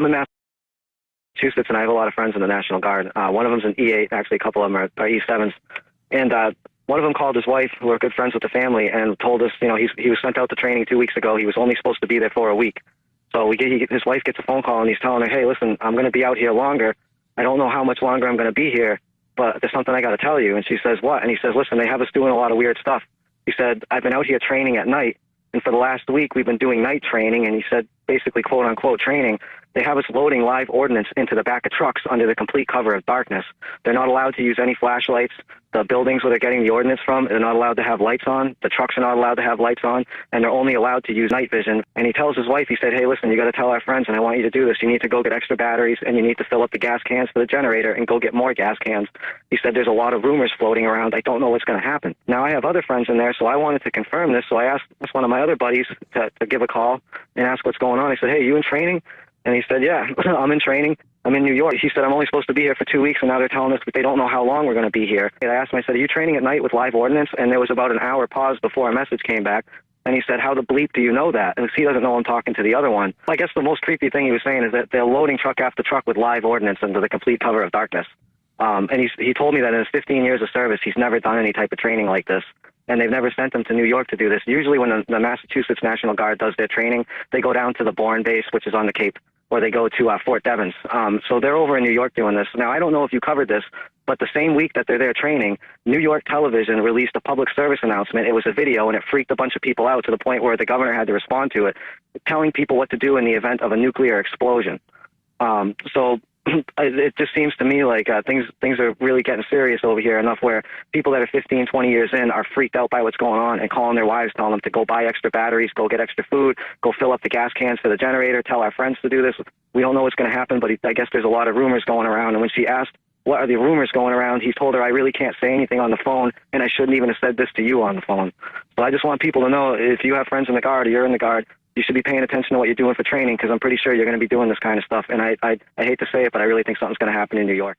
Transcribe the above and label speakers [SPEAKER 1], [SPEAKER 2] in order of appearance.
[SPEAKER 1] I'm in Massachusetts, and I have a lot of friends in the National Guard. One of them's an E8. Actually, a couple of them are E7s. And one of them called his wife, who are good friends with the family, and told us, he was sent out to training 2 weeks ago. He was only supposed to be there for a week. So his wife gets a phone call, and he's telling her, hey, listen, I'm going to be out here longer. I don't know how much longer I'm going to be here, but there's something I got to tell you. And she says, what? And he says, listen, they have us doing a lot of weird stuff. He said, I've been out here training at night, and for the last week, we've been doing night training. And he said, basically, quote unquote, training. They have us loading live ordnance into the back of trucks under the complete cover of darkness. They're not allowed to use any flashlights. The buildings where they're getting the ordnance from, they're not allowed to have lights on. The trucks are not allowed to have lights on, and they're only allowed to use night vision. And he tells his wife, he said, hey, listen, you got to tell our friends, and I want you to do this. You need to go get extra batteries, and you need to fill up the gas cans for the generator and go get more gas cans. He said, there's a lot of rumors floating around. I don't know what's going to happen. Now, I have other friends in there, so I wanted to confirm this. So I asked one of my other buddies to give a call and ask what's going on. I said, hey, you in training? And he said, yeah, I'm in training. I'm in New York. He said, I'm only supposed to be here for 2 weeks, and now they're telling us they don't know how long we're going to be here. And I asked him, I said, are you training at night with live ordnance? And there was about an hour pause before a message came back. And he said, how the bleep do you know that? And he doesn't know I'm talking to the other one. I guess the most creepy thing he was saying is that they're loading truck after truck with live ordnance under the complete cover of darkness. And he told me that in his 15 years of service, he's never done any type of training like this. And they've never sent him to New York to do this. Usually when the Massachusetts National Guard does their training, they go down to the Bourne base, which is on the Cape, or they go to Fort Devens. So they're over in New York doing this. Now, I don't know if you covered this, but the same week that they're there training, New York television released a public service announcement. It was a video, and it freaked a bunch of people out to the point where the governor had to respond to it, telling people what to do in the event of a nuclear explosion. So it just seems to me like things are really getting serious over here, enough where people that are 15, 20 years in are freaked out by what's going on and calling their wives, telling them to go buy extra batteries, go get extra food, go fill up the gas cans for the generator, tell our friends to do this. We don't know what's going to happen, but I guess there's a lot of rumors going around. And when she asked, what are the rumors going around, he told her, I really can't say anything on the phone, and I shouldn't even have said this to you on the phone. So I just want people to know, if you have friends in the Guard or you're in the Guard, you should be paying attention to what you're doing for training, because I'm pretty sure you're going to be doing this kind of stuff. And I hate to say it, but I really think something's going to happen in New York.